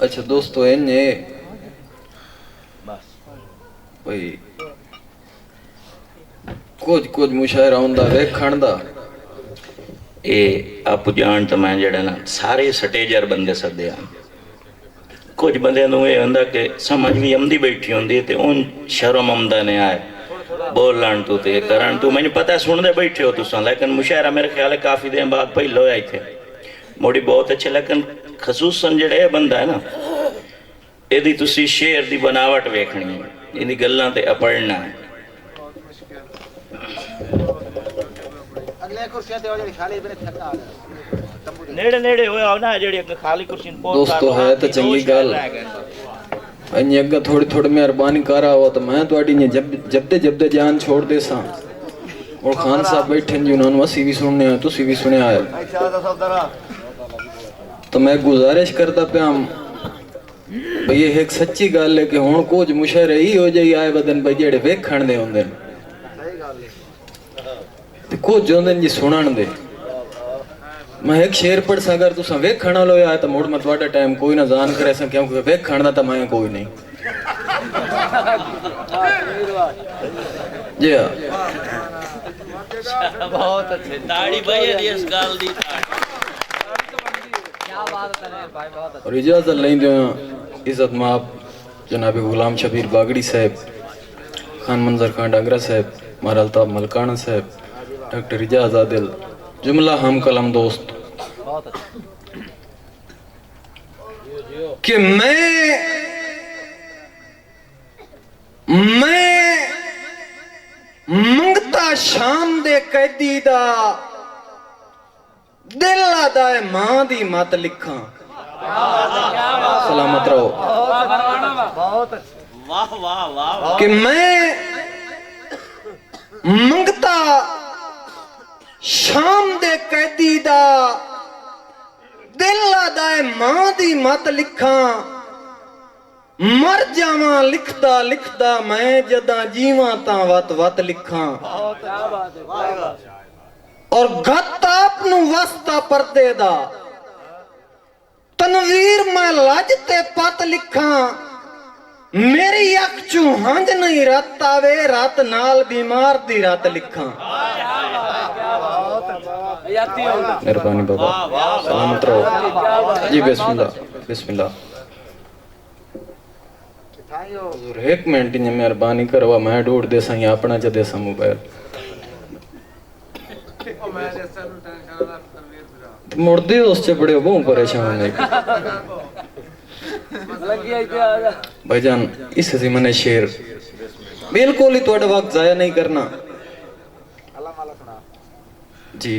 अच्छा दोस्तों इन्ने बस भाई कुछ मुशायरा हुंदा वेखण दा ये आप जान तो मैं जड़ा ना सारे स्टेजर बंदे सदे हैं। कुछ बंदे ये होंदा कि समझ भी आमदी बैठी होंदी ते उन शर्म आमदा ने आए बोलन तू ते करन तू मैंने पता सुनते बैठे हो तुसा, लेकिन मुशायरा मेरे ख्याल है काफ़ी दिन बाद पहले होया इत्थे मोड़ी बहुत अच्छे, लेकिन खसूसन जेड़ा ये बंदा है ना यदि तुसी शेर दी बनावट वेखनी है, इन्दी गल्लां ते अपड़ना है। नेड़े नेड़े होया ना जेड़ी खाली कुर्सी दोस्तों है तो चंगी गल अन्य अग्गा थोड़ी थोड़ी मेहरबानी कर आओ तो मैं थोड़ी ने जब जान छोड़ दे सा और खान साहब बैठे जी उन्होंने असी भी सुनने हैं तुसी भी सुने आए तो मैं गुजारिश करता पे हम भाई ये एक सच्ची गल है कि हुण कुछ मुशायरे ही हो जाई आए बदन भाई जेड़े वेखण दे हुंदे ते कुछ होंदे जी सुनण दे। मैं एक शेर पढ़ सा अगर तुसा वेखण वालो आए तो मुड़ मैं तुहाडा टाइम कोई ना जान करे सा क्योंकि वेखण दा तो मैं कोई नहीं जी हाँ बहुत अच्छे दाढ़ी भाई इस गाल दी और इजाजत लेंदे इज्जत माप जनाब गुलाम शबीर बागड़ी साहब, खान मंजर खान डागरा साहब, मारा अल्ताफ मलकाना साहब, डॉक्टर इजाज आदिल, जुमला हम कलम दोस्त कि मैं मंगता शाम दे कैदी दा दिल आदा है मां दी मत लिखा सलामत रहो वाह वाह वाह कि मैं मंगता शाम दे कैदी दा दिल आदा है मां दी मत लिखा मर जावा लिखदा लिखदा मैं जदा जीवा ता वत वत लिखा और गत आप नू वस्ता पर्दे दा तनवीर मैं लज ते पत लिखा मेरी अख चू हंज नहीं रत आवे रात नाल बीमार दी रात लिखा। मेहरबानी बाबा सलामत रहो जी बिस्मिल्लाह बिस्मिल्लाह। एक मिनट ने मेहरबानी करवा मैं ढूंढ दे सा अपना च देसा मोबाइल मुड़दे उस च बड़े बहु परेशान है भाईजान इस मैंने शेर बिल्कुल ही थोड़ा वक्त जाया नहीं करना जी।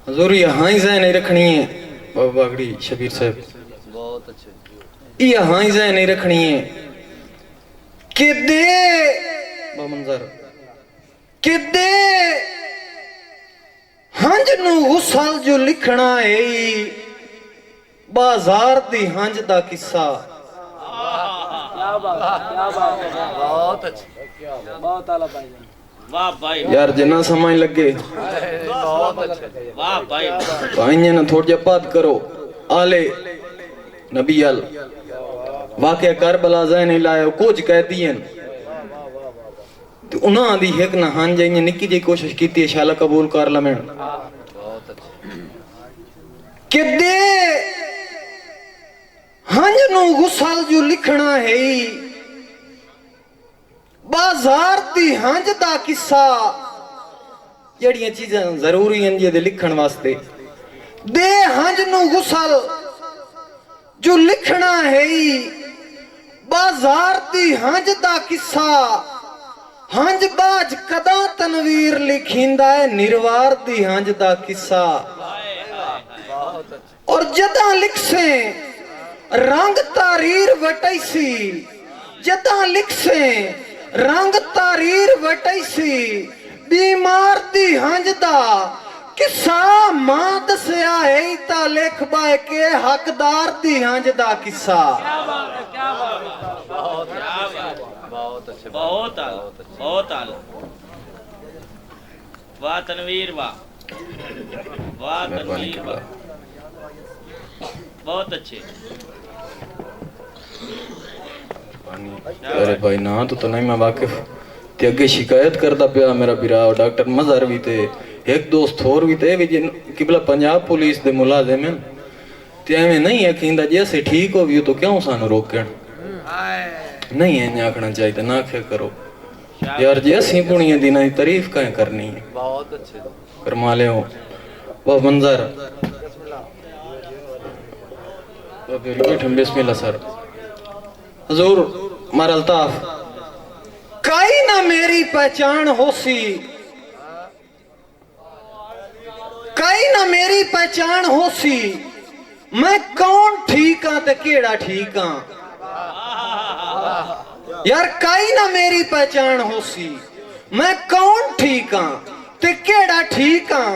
हजूर यहाँ ही जाए नहीं रखनी है बाबा बागड़ी शबीर साहब बहुत अच्छे यहाँ ही जाए नहीं रखनी है कि दे मंजर कि दे हंज नू गुसल जो लिखना है बाजार दी हंज दा किस्सा। बहुत अच्छे बहुत आला भाई वाह भाई यार जिन्ना समय लगे बहुत अच्छे वाह भाई भाई ना थोड़ा जा बात करो आले नबी अल वाकया करबला जाए नहीं लाया कुछ कह दिए तो उन्हां दी एक ना हां जाइए निक्की जी कोशिश की थी शाला कबूल कर लमें कि दे हंज नू गुसल जो लिखना है बाजार दी हंज दा किस्सा जड़ियां चीजां जरूरी हैं जे लिखण वास्ते दे हंज नू गुसल जो लिखना है बाजार दी हंज दा किस्सा हंज बाज कदा तनवीर लिखिंदा है निर्वार दी हंज दा किस्सा और जदा लिख से रंग तारीर वटैसी जदा लिख से रंग तारीर वटैसी बीमार दी हंज दा किस्सा मां दसया है ता लिख बाए के हकदार दी हंज दा किस्सा। बहुत अच्छे बहुत आला वाह तनवीर वाह वाह मेहरबानी तनवीर, किबला। बहुत अच्छे। अरे भाई ना तो नहीं मैं वाकिफ ते अगे शिकायत करता पिया मेरा बिरा डॉक्टर मजहर भी थे एक दोस्त होर भी थे भी जिन किबला पंजाब पुलिस दे मुलाजिम हैं ते एवें नहीं आखिंदा जैसे ठीक हो भी तो क्यों सानू रोकण नहीं है आखना चाहिए ना खे करो यार जी असी पुणिया दिना की तारीफ कहीं करनी है बहुत अच्छे करमा ले वह मंजर बिस्मिल्लाह सर हजूर मारा अल्ताफ काई ना मेरी पहचान होसी, काई ना मेरी पहचान होसी, मैं कौन ठीक हाँ ते केड़ा ठीक हाँ। यार काई ना मेरी पहचान होसी, मैं कौन ठीक हाँ ते केड़ा ठीक हाँ।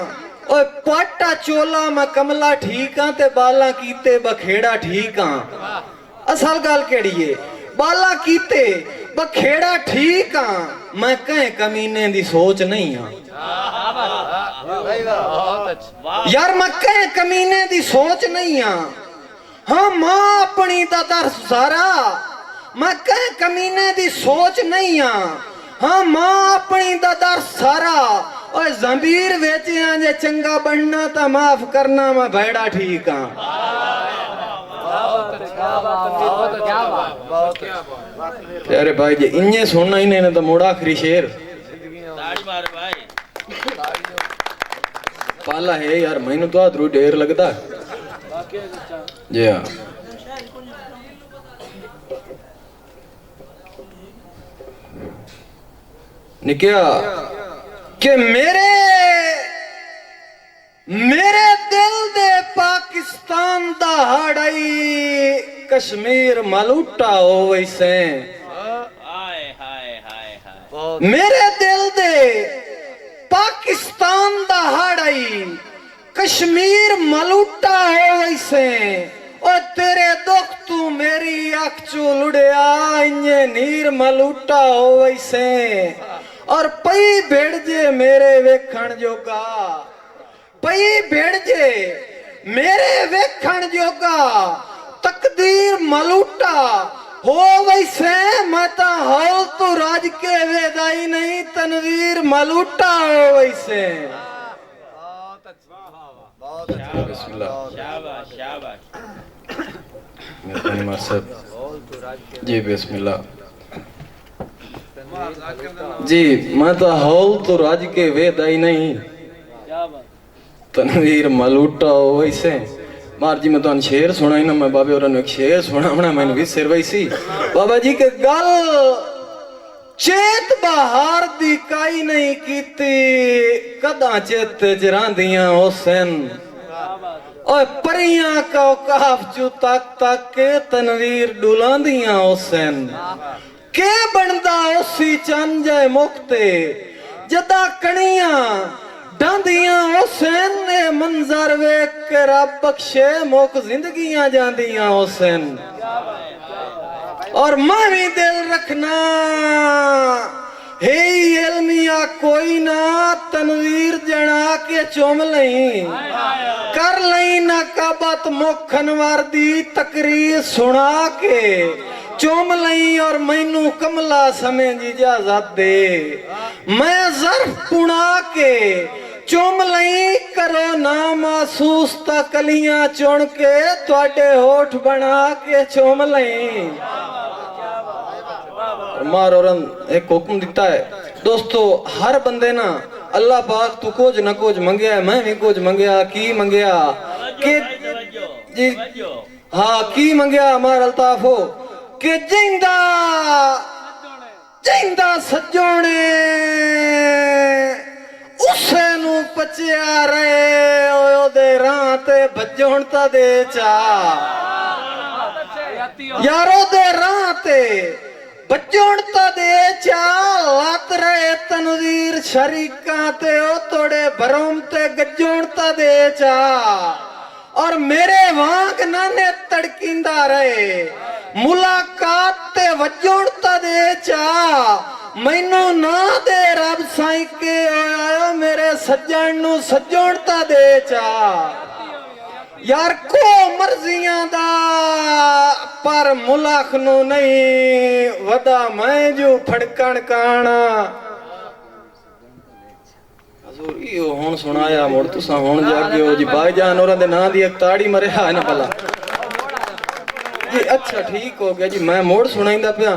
ओए पाटा चोला मैं कमला ठीक हाँ ते बाला कीते बखेड़ा ठीक हाँ। असल गल केड़ी है बाला कीते बखेड़ा ठीक हाँ, मैं कहीं कमीने दी सोच नहीं हाँ। यार मैं कहीं कमीने दी सोच नहीं हाँ। हाँ मां अपनी दा दर्स सारा, मैं कहीं कमीने दी सोच नहीं हाँ। हाँ मां अपनी दा दर्स सारा, और जमीर वेचे जे चंगा बनना ता माफ करना मैं भेड़ा ठीक हाँ। अरे भाई जी इन्हें सुनना ही नहीं तो मोड़ा आखिरी शेर ताड़ी मार भाई। पाला है यार मैंने तो आदरू ढेर लगता जी हाँ निकिया कि मेरे दिल दे पाकिस्तान दा हाड़ाई कश्मीर मलूटा हो वैसे। हाय हाय हाय हाय। मेरे दिल दे पाकिस्तान दा हाड़ाई कश्मीर मलूटा हो वैसे। और तेरे दुख तू मेरी अख चू लुड़िया इंजे नीर मलूटा हो वैसे। और पई भेड़ जे मेरे वेखण जोगा, पई भेड़ जे मेरे वेखण जोगा तकदीर मलूटा हो वैसे। मता हौल तू राज के वेदाई नहीं तनवीर मलूटा हो वैसे। शाबाश शाबाश। मेहरबानी मार साहब जी बिस्मिल्लाह जी मैं तो हौल तो राज के वेद आई नहीं तनवीर मलूटा हो वैसे। मार जी मैं तो शेर सुना ही ना मैं बाबे और एक शेर सुना बना मैंने भी सिर वैसी बाबा जी के गल चेत बहार दी काई नहीं कीती कदा चेत जरांदियां हुसैन। और परियां का काफ चू तक तक के तनवीर डुलांदियां हुसैन। के बनदा उसी चंद जाए मुक्ते जदा कणियां डांदियां हुसैन ने मंजर वेख के रब बख्शे मुक जिंदगियां जांदियां हुसैन। और मैं भी दिल रखना हे इल्मिया कोई ना तनवीर जना के चुम लई कर लई ना काबत मुखन वारदी तकरीर सुना के चुम लई। और मैनू कमला समय जी इजाजत दे मैं जर्फ पुना के चुम लई करो ना महसूस ता कलियां चुन के तुहाडे होठ बना के चुम लई। मार और एक हुक्म दिता है दोस्तों हर बंदे ना अल्लाह पाक तू कुछ न कुछ मंगया है मैं भी कुछ मंगया की मंगया के जी हाँ की मंगया मार अल्ताफ हो के जिंदा जिंदा सजोने उसे नू पचिया रहे ओदे राह ते भजण ता दे चा यारो दे राह ते भजण ता दे चा लात रहे तनवीर शरीका ते ओ तोड़े भरम ते गजण ता दे चा। और मेरे वांग नाने तड़किंदा रहे मुलाकात ते वजण ता दे चा। मैनू ना दे रब साईं के आयो मेरे सज्जन नु सजोणता दे चा यार को मर्जियां दा पर मुलाख नु नहीं वदा मैं जो फड़कण काना हजूर यो हुन सुनाया मुड़ तुसा हुन जागियो जी भाईजान औरां दे नां दी एक ताड़ी मरिया है ना भला जी अच्छा ठीक हो गया जी मैं मोड़ सुनाइंदा पिया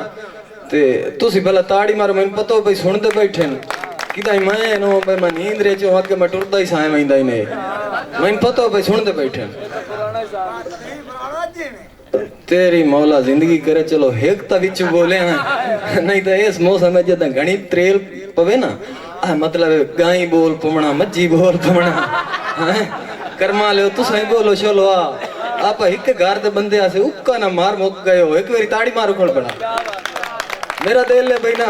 ते तुसी भला ताड़ी मारो मैनू पता हो भाई सुनते बैठे न किदा मैं नो भाई मैं नींद रे चो आके मैं टुरदा ही साए वंदा ही ने मैनू पता हो भाई सुनते बैठे तेरी मौला जिंदगी करे चलो हेक ता विच बोले हैं नहीं तो इस मौसम में जदा घणी त्रेल पवे ना मतलब गाई बोल पवना मज्जी बोल पवना कर्मा लो तुसा ही बोलो चलो आप एक घर दे बंदे आसे उक्का ना मार मुक गए हो एक बारी ताड़ी मारो खोल पड़ा मेरा दिल है भाई ना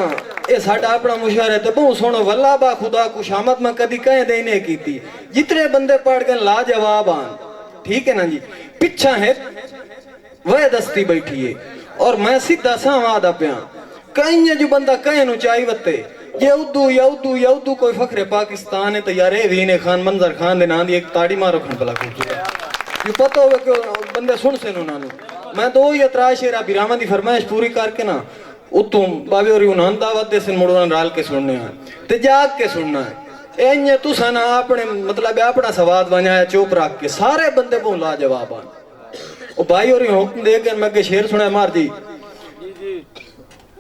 ये साडा अपना मुशार है तो बहुत सोनो वल्ला बा खुदा कुशामत में कदी कहे देने की थी जितने बंदे पढ़ गए लाजवाब आन ठीक है ना जी पिछा है वह दस्ती बैठी है और मैं सीधा सावादा पिया कहीं जो बंदा कहे नु चाही वत्ते ये उद्दू कोई फखरे पाकिस्तान है तो यार वीने खान मंजर खान दे नां दी एक ताड़ी मारो खन भला ये पता होगा कि बंदे सुन से नु नानू मैं तो ये तरा शेरा बिरामा दी फरमाइश पूरी करके ना उतों बाबे और उन्हां दावत दे से मुड़वां राल के सुनने हैं ते जाग के सुनना है एन्य तुसा ना अपने मतलब अपना सवाद बनाया चुप रख के सारे बंदे बहुत लाजवाब आन ओ भाई और हुक्म दे के मैं के शेर सुना मार जी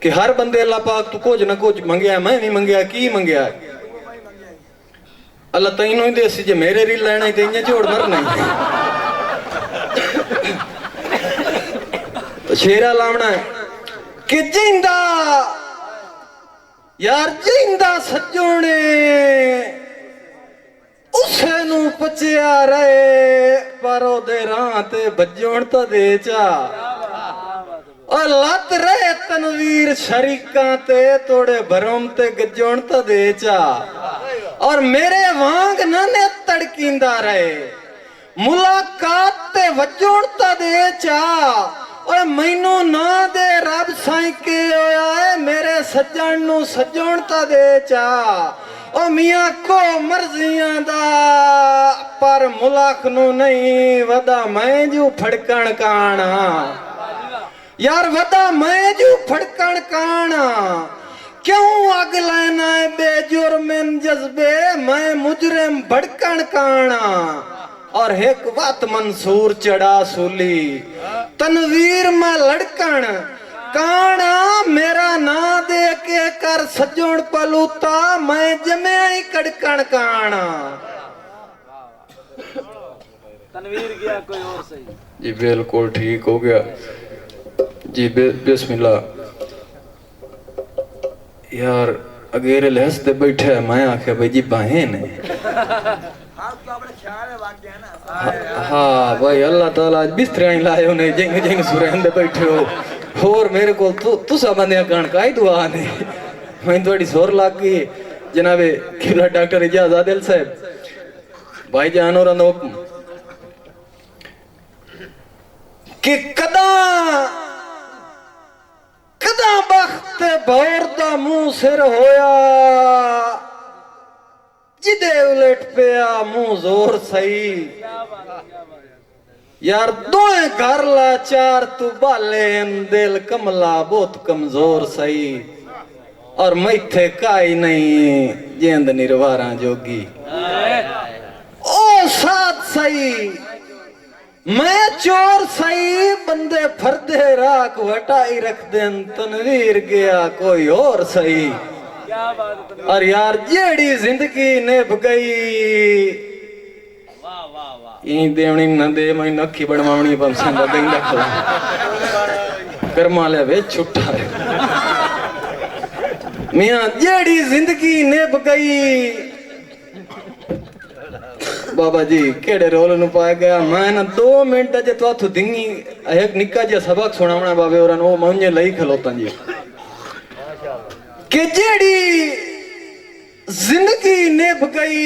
कि हर बंदे अल्लाह पाक तू कुछ ना कुछ मंगया मैं भी मंगया की मंगया अल्लाह तैनू ही देसी जे मेरे री लेना ते इयां झोड़ मरना तो शेरा लावना है कि जिंदा यार जिंदा सजोने उसे नू पचिया रहे पर ओदे राह ते बजोण तो दे चा और लत रहे तनवीर शरीका ते तोड़े भरम ते गजोण तो दे चा और मेरे वांग नाने तड़कींदा रहे मुलाकात ते वजोण तो दे चा और मैनू ना दे रब साईं के होया है मेरे सज्जन नु सजोण तो दे चा ओ मियां को मर्जियां दा पर मुलाक नु नहीं वदा मैं जो फड़कण काना यार वदा मैं जो फड़कण काना क्यों अग लेना है बेजुर्मिन जज्बे मैं मुजरिम भड़कण काना और एक बात मंसूर चढ़ा सूली तनवीर में लड़कण काना मेरा ना दे के कर सजोण पलूता मैं जमे ही कड़कण काना तनवीर गया कोई और सही जी बिल्कुल ठीक हो गया जी बिस्मिल्लाह यार अगेरे लहस दे बैठे मैं आखे भाई जी बहन है हाँ भाई अल्लाह ताला आज बिस्तरे ही लाए उन्हें जिंग जिंग सुरेंदे बैठे हो और मेरे को तुसा बंदे कण काई दुआ ने मैं थोड़ी जोर लाग गई जनाबे किबला डॉक्टर इजाज आदिल साहब भाई जान और हुक्म कि कदा बख्त भौर दा मुंह सिर होया जिदे उलट पिया मुंह जोर सही यार दोए घर लाचार तू बाले दिल कमला बहुत कमजोर सही और मैथे काई नहीं जेंद निर्वारा जोगी ओ साथ सही मैं चोर सही बंदे फरदे राख वटाई रख देन तनवीर गया कोई और सही और यार जेड़ी जिंदगी निभ गई यही देवनी न दे मैं अखी बनवावनी पंसा कर्मा लिया वे छुट्टा मियां जेड़ी जिंदगी निभ गई बाबा जी केड़े रोल नु पाया गया मैं ना 2 मिनट जे तो दिंगी एक निक्का जिहा सबक सुनावना बाबे और ओ मुझे लई खलोता जी कि जेड़ी जिंदगी निभ गई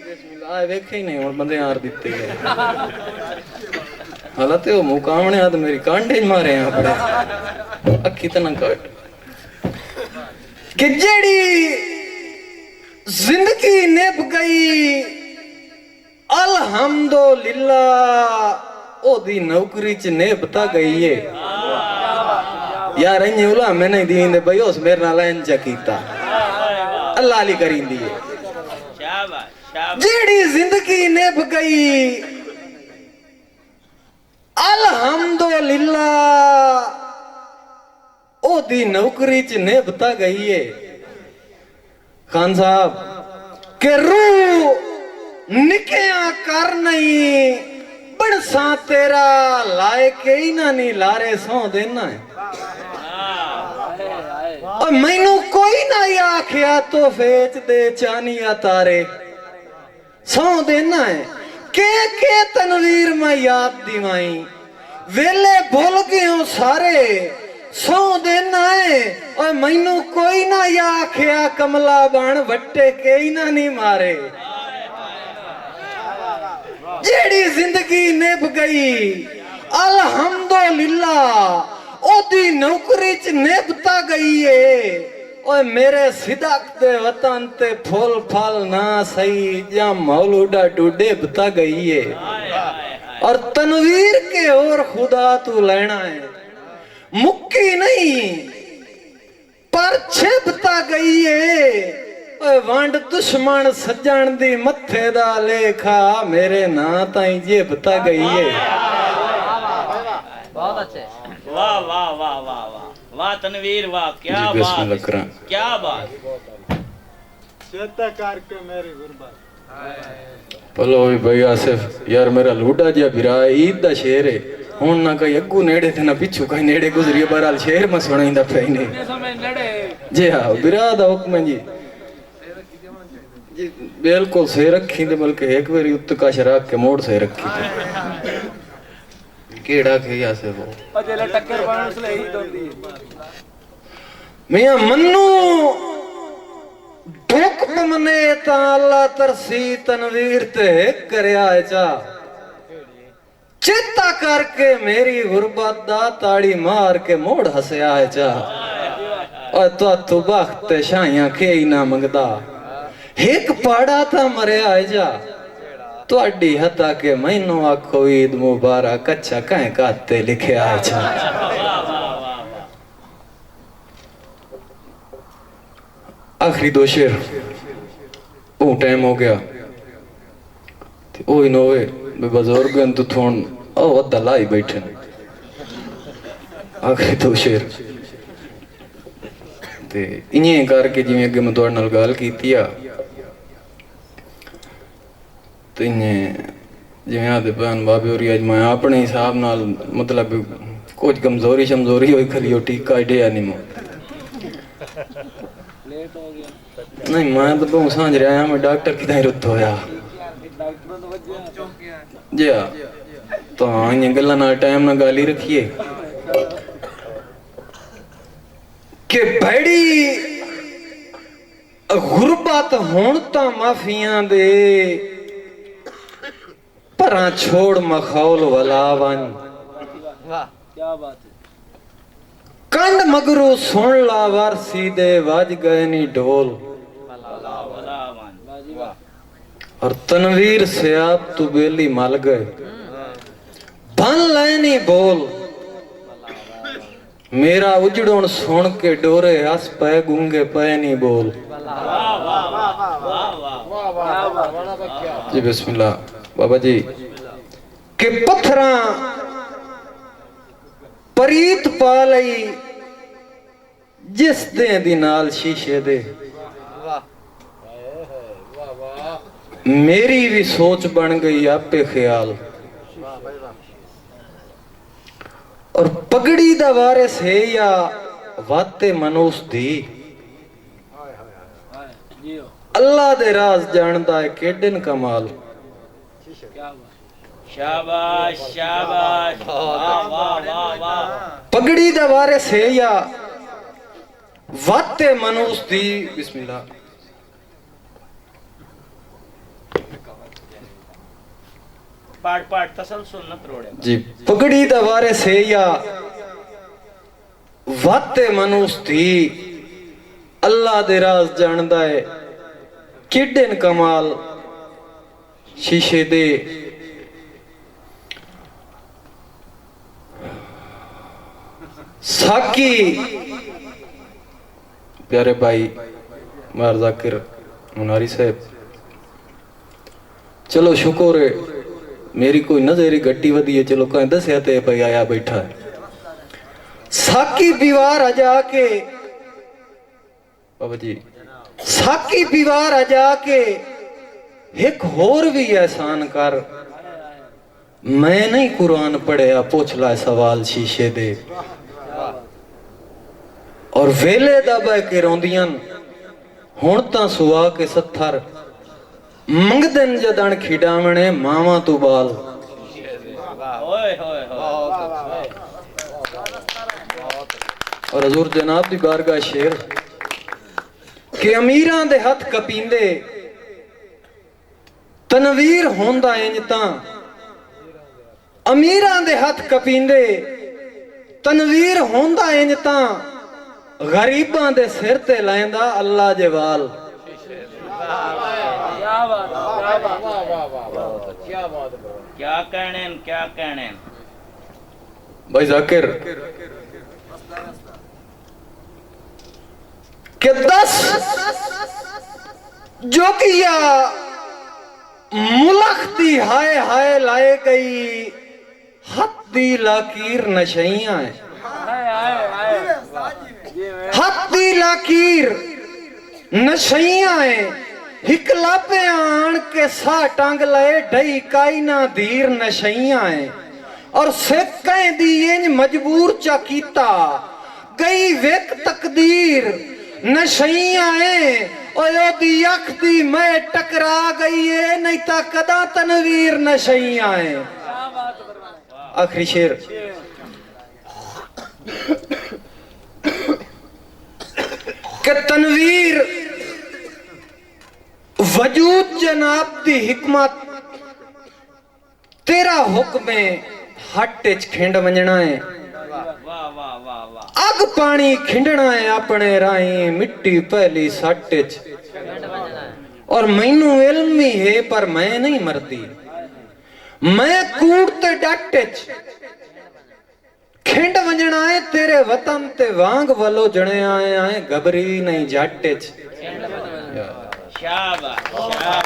बिस्मिल्लाह वेखे ही नहीं और बंदे यार दिते गए हालांकि वो मुकामने आ तो मेरी कांडे मारे हैं अपने अखी तना काट कि जेड़ी जिंदगी निभ गई गई अल्हम्दुलिल्लाह ओदी नौकरी च नेबता गई है यार इंज उला मैं नहीं दींदे भाई उस मेरे नाल इंज कीता अल्लाह अली करींदी है शाबाश शाबाश जेड़ी जिंदगी निभ गई अल्हम्दुलिल्लाह ओदी नौकरी च नेबता गई है खान साहब के रूह निकया कर नहीं बनसा तेरा लाए के ही ना नहीं लारे सौ देना है और मैनू कोई ना आखिया तो फेच दे चानिया तारे सौ देना है के तनवीर में याद दिवाई वेले भूल गए हो सारे सौ देना है और मैनू कोई ना आखिया कमला बन वट्टे के ही ना नहीं मारे जेड़ी जिंदगी निभ गई अल्हम्दुलिल्लाह ओदी नौकरी च निभता गई है ओए मेरे सिदक दे वतन ते फूल फल ना सही जा मौलूडा डूडे बता गई है और तनवीर के और खुदा तू लेना है मुक्की नहीं पर छिपता गई है ओए वंड दुश्मन सज्जन दी मथे दा लेखा मेरे ना ताई जे बता गई है बहुत अच्छे वाह वाह वाह वाह वाह वाह तनवीर वाह क्या बात क्या बात पलो भाई आसिफ यार मेरा लूडा जिया बिरा ईद दा शेर है हुन ना कहीं अग्गू नेड़े थे ना पिछू कहीं नेड़े गुजरिए बहरहाल शेर में सुनाईंदा पे ने जी हाँ बिरा दा हुक्म है जी जी बिल्कुल सही रखी ते बल्कि एक बारी उत्त का शराक के मोड़ से रखी केड़ा के आसिफ वो अजेले टक्कर पाने उसले ही दोंदी मियां मन्नू दुख मने ता अल्लाह तरसी तनवीर ते करया है चा चेता करके मेरी गुरबत दा ताड़ी मार के मोड़ हसया है चा और तू बख्त शाइयां के ही ना मंगदा एक पाड़ा था मरिया है जा तुहाडी हता के मैनू आखो ईद मुबारक अच्छा कह काते लिखे आए चा आखिरी दो शेर ओ टाइम हो गया ओ इनोवे बुजुर्ग तू थोन ओ अद्धा लाई बैठे आखिरी दो शेर ते इन्हें करके जिवें अगे मैं तुहाडे नाल गल कीती आ तो इन्हें जिवें आदे भैन बाबे होरी अज मैं अपने हिसाब नाल मतलब कुछ कमजोरी शमजोरी होई खली टीका ढेया नहीं मैं नहीं मैं तो बहुत सांझ रहा मैं डॉक्टर की रुत होया जी हाँ तो हाँ इन गल्लां नाल टाइम ना गल ही रखिए कि बड़ी गुरबत होण तां माफियां दे परां छोड़ मखौल वलावन क्या बात है कंड मगरू सुन ला वारसी दे वज गए नी ढोल और तनवीर से आप तू बेली मल गए बन लेनी बोल मेरा उजड़ोन सुन के डोरे हस पे गूंगे पे नहीं बोल जी बिस्मिल्लाह बाबा जी के पत्थरा परीत पा लई जिस दे दी नाल शीशे दे मेरी भी सोच बन गई आपे ख्याल और पगड़ी दा वारिस है या वाते मनुस दी अल्लाह दे राज जानदा है केडन कमाल शाबाश शाबाश वाह वाह वाह वाह पगड़ी दा वारिस है या वाते मनुस दी बिस्मिल्लाह पाठ पाठ तसलसल न तरोड़े जी पगड़ी दा वारिस है या वाते मनुस दी अल्लाह दे राज जानदा है किडन कमाल शीशे दे साकी प्यारे भाई मार जाकिर मुनारी साहब, चलो शुक्र है मेरी कोई नजरी गड्डी वधी है, चलो कहीं दसिया ते भाई आया बैठा है। साकी दीवार आ जाके बाबा जी, साकी दीवार आ जाके एक होर भी एहसान कर, मैं नहीं कुरान पढ़िया पूछ ला सवाल शीशे दे। और वेले दबा के रोंदियां हुण तां सुआ के सत्थर, मंगदन जदन खिडावणे मावा तू बाल। और हजूर जनाब दी बारगाह शेर कि अमीरां दे हथ कपींदे तनवीर होंदा इंज तां, अमीरां दे हथ कपींदे तनवीर होंदा इंज तां, गरीबां दे सिर ते लैंदा अल्लाह जे वाल। क्या कहने क्या कहने भाई जाकिर के 10 जो किया मुलख दी हाय हाय लाए गई, हथ दी लाकीर नशइयां है, हथ दी लाकीर नशइयां है, हिकलापे आन के सा टांग लए ढई काई ना धीर नशइयां है। और सेकें दी इंज मजबूर चा कीता गई वेक तकदीर नशइयां है, ओयो दी अख दी मैं टकरा गई है, नहीं ता कदा तनवीर नशइयां है। आखिरी शेर के तनवीर वजूद जनाब दी हिकमत, तेरा हुक्म हट च खिंड वंजना है, अग पानी खिंडना है अपने राही मिट्टी पहली सट च। और मैनू इल्म ही है पर मैं नहीं मरदी, मैं कूड़ ते डट च खिंड वंजना है, तेरे वतन ते वांग वलो जने आए आए घबरी नहीं जट च। शाबाश।